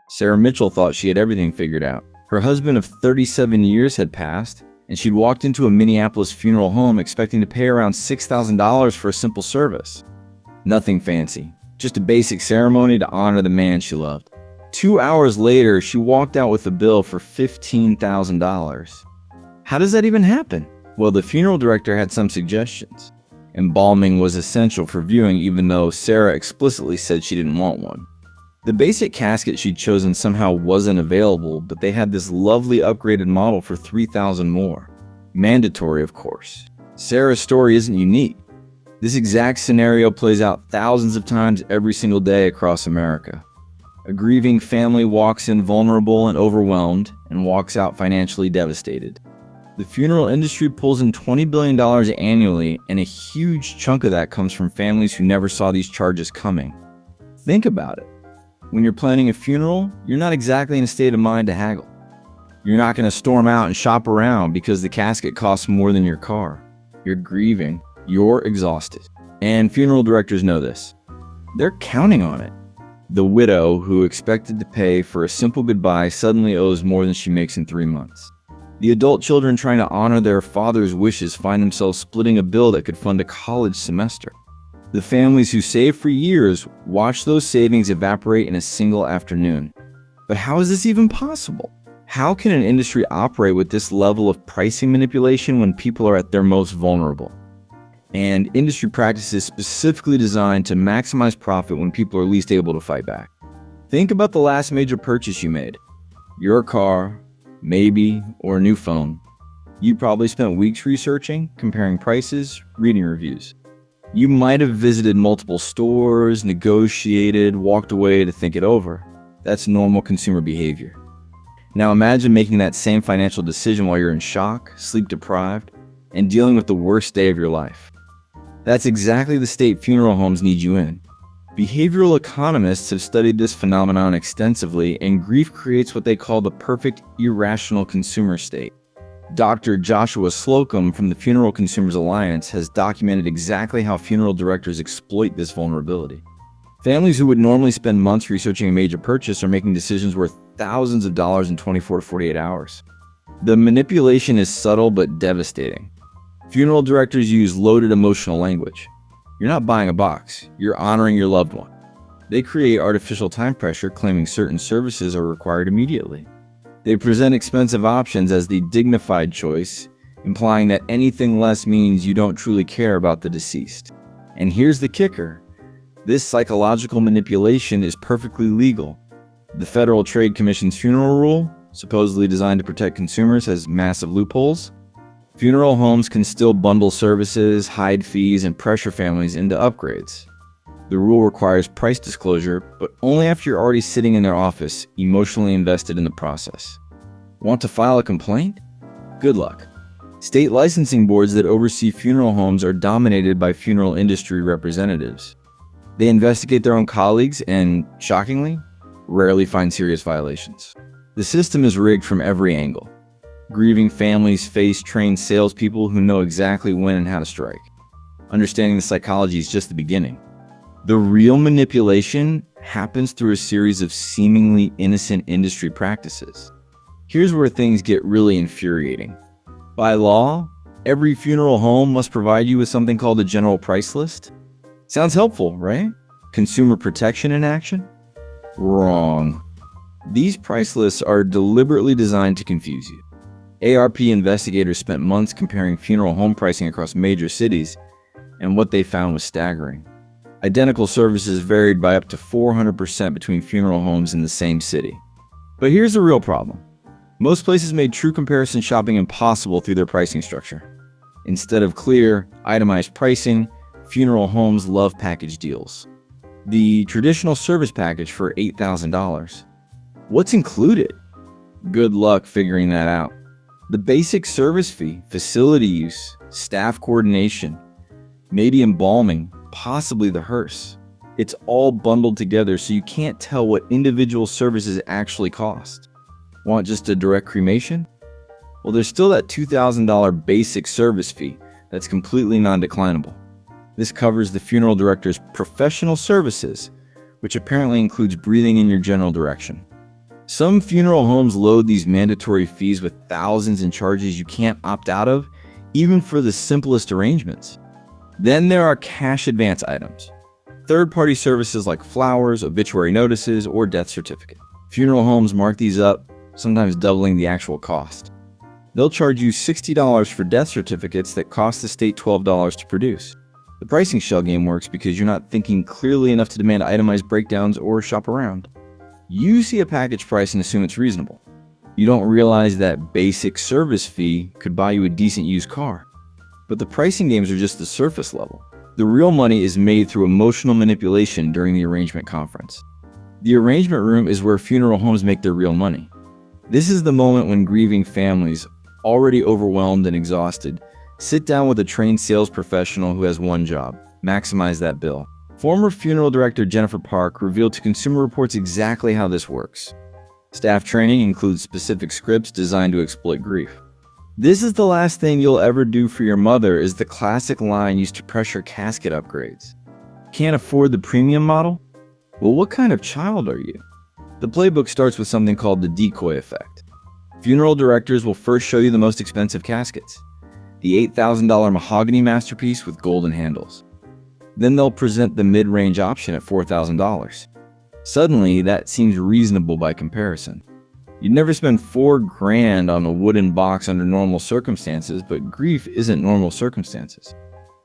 Sarah Mitchell thought she had everything figured out. Her husband of 37 years had passed, and she'd walked into a Minneapolis funeral home expecting to pay around $6,000 for a simple service. Nothing fancy, just a basic ceremony to honor the man she loved. 2 hours later, she walked out with a bill for $15,000. How does that even happen? Well, the funeral director had some suggestions. Embalming was essential for viewing, even though Sarah explicitly said she didn't want one. The basic casket she'd chosen somehow wasn't available, but they had this lovely upgraded model for $3,000 more. Mandatory, of course. Sarah's story isn't unique. This exact scenario plays out thousands of times every single day across America. A grieving family walks in vulnerable and overwhelmed and walks out financially devastated. The funeral industry pulls in $20 billion annually, and a huge chunk of that comes from families who never saw these charges coming. Think about it. When you're planning a funeral, you're not exactly in a state of mind to haggle. You're not going to storm out and shop around because the casket costs more than your car. You're grieving. You're exhausted. And funeral directors know this. They're counting on it. The widow who expected to pay for a simple goodbye suddenly owes more than she makes in 3 months. The adult children trying to honor their father's wishes find themselves splitting a bill that could fund a college semester. The families who saved for years watch those savings evaporate in a single afternoon. But how is this even possible? How can an industry operate with this level of pricing manipulation when people are at their most vulnerable? And industry practices specifically designed to maximize profit when people are least able to fight back. Think about the last major purchase you made. Your car, maybe, or a new phone. You probably spent weeks researching, comparing prices, reading reviews. You might have visited multiple stores, negotiated, walked away to think it over. That's normal consumer behavior. Now imagine making that same financial decision while you're in shock, sleep deprived, and dealing with the worst day of your life. That's exactly the state funeral homes need you in. Behavioral economists have studied this phenomenon extensively, and grief creates what they call the perfect irrational consumer state. Dr. Joshua Slocum from the Funeral Consumers Alliance has documented exactly how funeral directors exploit this vulnerability. Families who would normally spend months researching a major purchase are making decisions worth thousands of dollars in 24 to 48 hours. The manipulation is subtle but devastating. Funeral directors use loaded emotional language. You're not buying a box, you're honoring your loved one. They create artificial time pressure, claiming certain services are required immediately. They present expensive options as the dignified choice, implying that anything less means you don't truly care about the deceased. And here's the kicker. This psychological manipulation is perfectly legal. The Federal Trade Commission's funeral rule, supposedly designed to protect consumers, has massive loopholes. Funeral homes can still bundle services, hide fees, and pressure families into upgrades. The rule requires price disclosure, but only after you're already sitting in their office, emotionally invested in the process. Want to file a complaint? Good luck. State licensing boards that oversee funeral homes are dominated by funeral industry representatives. They investigate their own colleagues and, shockingly, rarely find serious violations. The system is rigged from every angle. Grieving families face trained salespeople who know exactly when and how to strike. Understanding the psychology is just the beginning. The real manipulation happens through a series of seemingly innocent industry practices. Here's where things get really infuriating. By law, every funeral home must provide you with something called a general price list. Sounds helpful, right? Consumer protection in action? Wrong. These price lists are deliberately designed to confuse you. ARP investigators spent months comparing funeral home pricing across major cities, and what they found was staggering. Identical services varied by up to 400% between funeral homes in the same city. But here's the real problem. Most places made true comparison shopping impossible through their pricing structure. Instead of clear, itemized pricing, funeral homes love package deals. The traditional service package for $8,000. What's included? Good luck figuring that out. The basic service fee, facility use, staff coordination, maybe embalming, possibly the hearse. It's all bundled together so you can't tell what individual services actually cost. Want just a direct cremation? Well, there's still that $2,000 basic service fee that's completely non-declinable. This covers the funeral director's professional services, which apparently includes breathing in your general direction. Some funeral homes load these mandatory fees with thousands in charges you can't opt out of, even for the simplest arrangements. Then there are cash advance items. Third-party services like flowers, obituary notices, or death certificate. Funeral homes mark these up, sometimes doubling the actual cost. They'll charge you $60 for death certificates that cost the state $12 to produce. The pricing shell game works because you're not thinking clearly enough to demand itemized breakdowns or shop around. You see a package price and assume it's reasonable. You don't realize that basic service fee could buy you a decent used car. But the pricing games are just the surface level. The real money is made through emotional manipulation during the arrangement conference. The arrangement room is where funeral homes make their real money. This is the moment when grieving families, already overwhelmed and exhausted, sit down with a trained sales professional who has one job: maximize that bill. Former funeral director Jennifer Park revealed to Consumer Reports exactly how this works. Staff training includes specific scripts designed to exploit grief. "This is the last thing you'll ever do for your mother" is the classic line used to pressure casket upgrades. Can't afford the premium model? Well, what kind of child are you? The playbook starts with something called the decoy effect. Funeral directors will first show you the most expensive caskets, the $8,000 mahogany masterpiece with golden handles. Then they'll present the mid-range option at $4,000. Suddenly, that seems reasonable by comparison. You'd never spend $4,000 on a wooden box under normal circumstances, but grief isn't normal circumstances.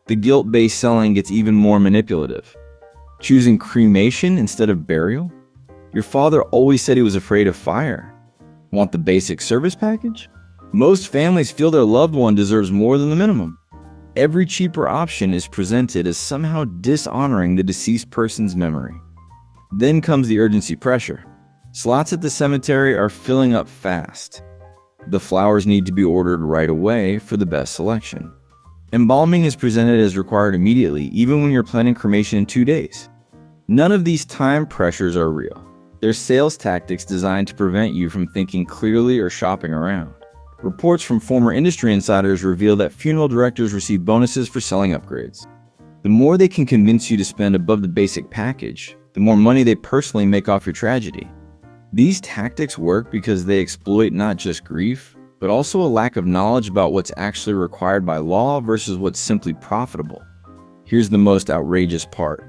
The guilt-based selling gets even more manipulative. Choosing cremation instead of burial? Your father always said he was afraid of fire. Want the basic service package? Most families feel their loved one deserves more than the minimum. Every cheaper option is presented as somehow dishonoring the deceased person's memory. Then comes the urgency pressure. Slots at the cemetery are filling up fast. The flowers need to be ordered right away for the best selection. Embalming is presented as required immediately, even when you're planning cremation in 2 days. None of these time pressures are real. They're sales tactics designed to prevent you from thinking clearly or shopping around. Reports from former industry insiders reveal that funeral directors receive bonuses for selling upgrades. The more they can convince you to spend above the basic package, the more money they personally make off your tragedy. These tactics work because they exploit not just grief, but also a lack of knowledge about what's actually required by law versus what's simply profitable. Here's the most outrageous part.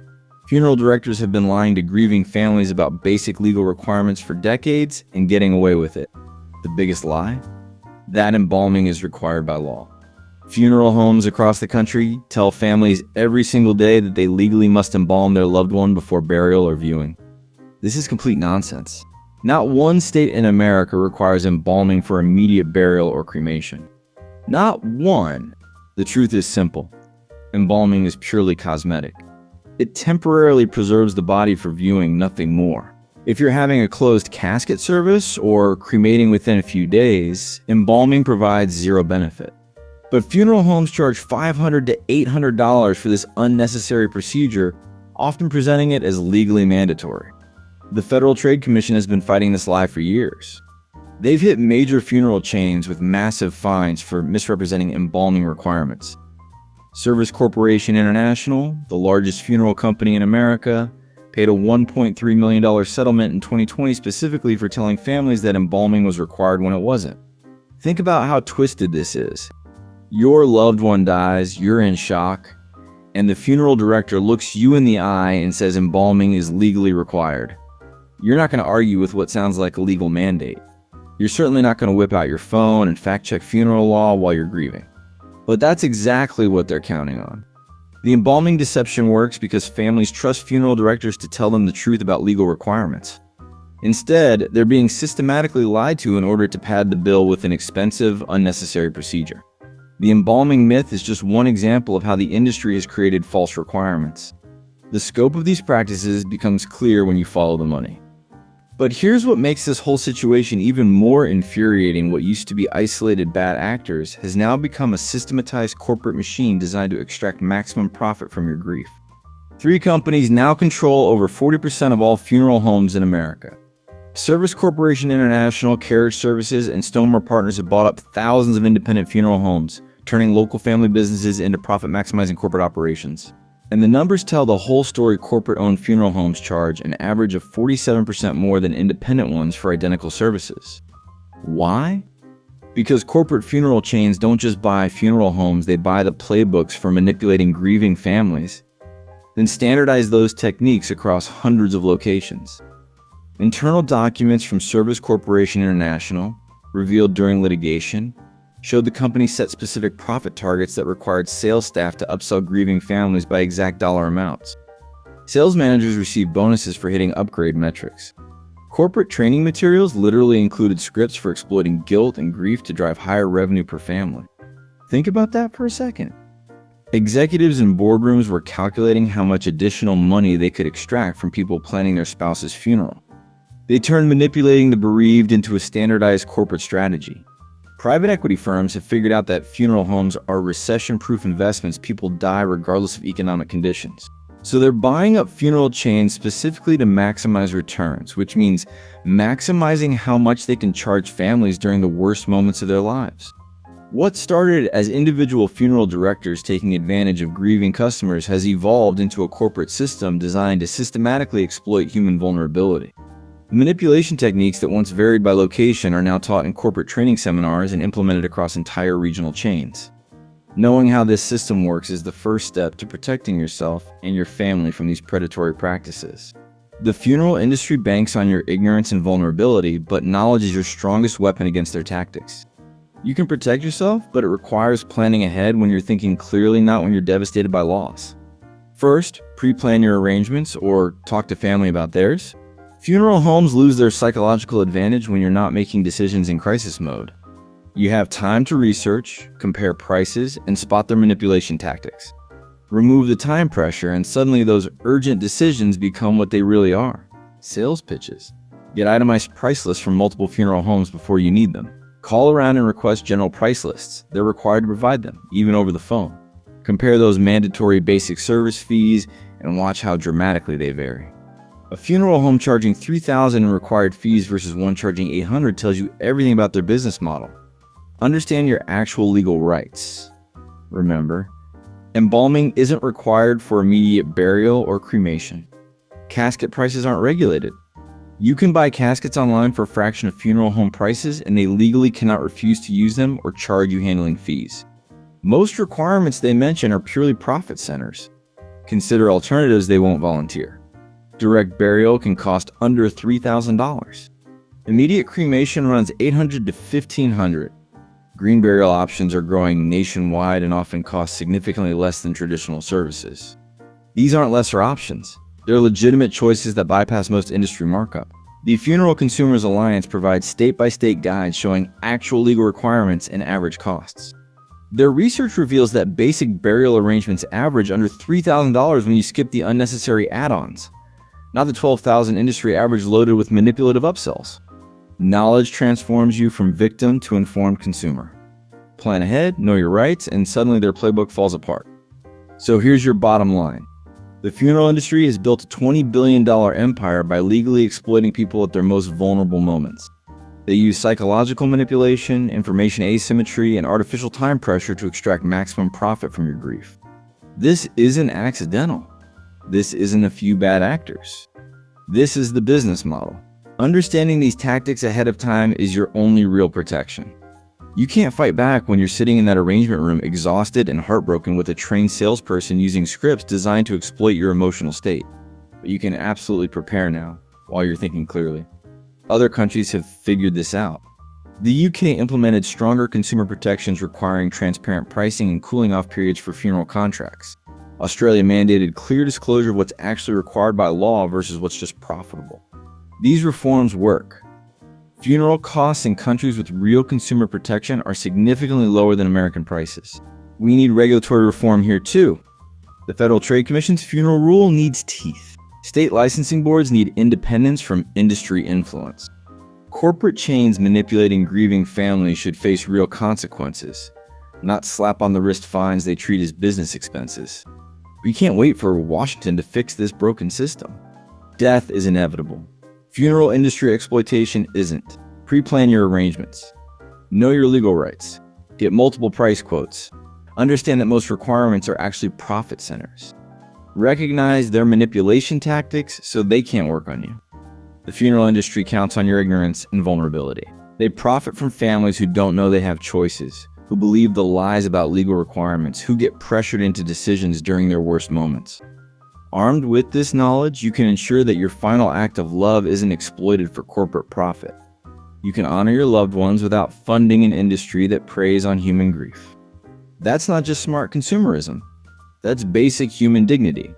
Funeral directors have been lying to grieving families about basic legal requirements for decades and getting away with it. The biggest lie? That embalming is required by law. Funeral homes across the country tell families every single day that they legally must embalm their loved one before burial or viewing. This is complete nonsense. Not one state in America requires embalming for immediate burial or cremation. Not one. The truth is simple. Embalming is purely cosmetic. It temporarily preserves the body for viewing, nothing more. If you're having a closed casket service or cremating within a few days, embalming provides zero benefit. But funeral homes charge $500 to $800 for this unnecessary procedure, often presenting it as legally mandatory. The Federal Trade Commission has been fighting this lie for years. They've hit major funeral chains with massive fines for misrepresenting embalming requirements. Service Corporation International, the largest funeral company in America, paid a $1.3 million settlement in 2020 specifically for telling families that embalming was required when it wasn't. Think about how twisted this is. Your loved one dies, you're in shock, and the funeral director looks you in the eye and says embalming is legally required. You're not going to argue with what sounds like a legal mandate. You're certainly not going to whip out your phone and fact-check funeral law while you're grieving. But that's exactly what they're counting on. The embalming deception works because families trust funeral directors to tell them the truth about legal requirements. Instead, they're being systematically lied to in order to pad the bill with an expensive, unnecessary procedure. The embalming myth is just one example of how the industry has created false requirements. The scope of these practices becomes clear when you follow the money. But here's what makes this whole situation even more infuriating. What used to be isolated bad actors has now become a systematized corporate machine designed to extract maximum profit from your grief. 3 companies now control over 40% of all funeral homes in America. Service Corporation International, Carriage Services, and Stonemore Partners have bought up thousands of independent funeral homes, turning local family businesses into profit-maximizing corporate operations. And the numbers tell the whole story. Corporate-owned funeral homes charge an average of 47% more than independent ones for identical services. Why? Because corporate funeral chains don't just buy funeral homes, they buy the playbooks for manipulating grieving families, then standardize those techniques across hundreds of locations. Internal documents from Service Corporation International, revealed during litigation, showed the company set specific profit targets that required sales staff to upsell grieving families by exact dollar amounts. Sales managers received bonuses for hitting upgrade metrics. Corporate training materials literally included scripts for exploiting guilt and grief to drive higher revenue per family. Think about that for a second. Executives in boardrooms were calculating how much additional money they could extract from people planning their spouse's funeral. They turned manipulating the bereaved into a standardized corporate strategy. Private equity firms have figured out that funeral homes are recession-proof investments. People die regardless of economic conditions. So they're buying up funeral chains specifically to maximize returns, which means maximizing how much they can charge families during the worst moments of their lives. What started as individual funeral directors taking advantage of grieving customers has evolved into a corporate system designed to systematically exploit human vulnerability. Manipulation techniques that once varied by location are now taught in corporate training seminars and implemented across entire regional chains. Knowing how this system works is the first step to protecting yourself and your family from these predatory practices. The funeral industry banks on your ignorance and vulnerability, but knowledge is your strongest weapon against their tactics. You can protect yourself, but it requires planning ahead when you're thinking clearly, not when you're devastated by loss. First, pre-plan your arrangements or talk to family about theirs. Funeral homes lose their psychological advantage when you're not making decisions in crisis mode. You have time to research, compare prices, and spot their manipulation tactics. Remove the time pressure, and suddenly those urgent decisions become what they really are: sales pitches. Get itemized price lists from multiple funeral homes before you need them. Call around and request general price lists. They're required to provide them, even over the phone. Compare those mandatory basic service fees and watch how dramatically they vary. A funeral home charging $3,000 in required fees versus one charging $800 tells you everything about their business model. Understand your actual legal rights. Remember, embalming isn't required for immediate burial or cremation. Casket prices aren't regulated. You can buy caskets online for a fraction of funeral home prices, and they legally cannot refuse to use them or charge you handling fees. Most requirements they mention are purely profit centers. Consider alternatives they won't volunteer. Direct burial can cost under $3,000. Immediate cremation runs $800 to $1,500. Green burial options are growing nationwide and often cost significantly less than traditional services. These aren't lesser options. They're legitimate choices that bypass most industry markup. The Funeral Consumers Alliance provides state-by-state guides showing actual legal requirements and average costs. Their research reveals that basic burial arrangements average under $3,000 when you skip the unnecessary add-ons, not the $12,000 industry average loaded with manipulative upsells. Knowledge transforms you from victim to informed consumer. Plan ahead, know your rights, and suddenly their playbook falls apart. So here's your bottom line. The funeral industry has built a $20 billion empire by legally exploiting people at their most vulnerable moments. They use psychological manipulation, information asymmetry, and artificial time pressure to extract maximum profit from your grief. This isn't accidental. This isn't a few bad actors. This is the business model. Understanding these tactics ahead of time is your only real protection. You can't fight back when you're sitting in that arrangement room exhausted and heartbroken with a trained salesperson using scripts designed to exploit your emotional state. But you can absolutely prepare now while you're thinking clearly. Other countries have figured this out. The UK implemented stronger consumer protections requiring transparent pricing and cooling off periods for funeral contracts. Australia mandated clear disclosure of what's actually required by law versus what's just profitable. These reforms work. Funeral costs in countries with real consumer protection are significantly lower than American prices. We need regulatory reform here too. The Federal Trade Commission's funeral rule needs teeth. State licensing boards need independence from industry influence. Corporate chains manipulating grieving families should face real consequences, not slap on the wrist fines they treat as business expenses. We can't wait for Washington to fix this broken system. Death is inevitable. Funeral industry exploitation isn't. Pre-plan your arrangements. Know your legal rights. Get multiple price quotes. Understand that most requirements are actually profit centers. Recognize their manipulation tactics so they can't work on you. The funeral industry counts on your ignorance and vulnerability. They profit from families who don't know they have choices, who believe the lies about legal requirements, who get pressured into decisions during their worst moments. Armed with this knowledge, you can ensure that your final act of love isn't exploited for corporate profit. You can honor your loved ones without funding an industry that preys on human grief. That's not just smart consumerism. That's basic human dignity.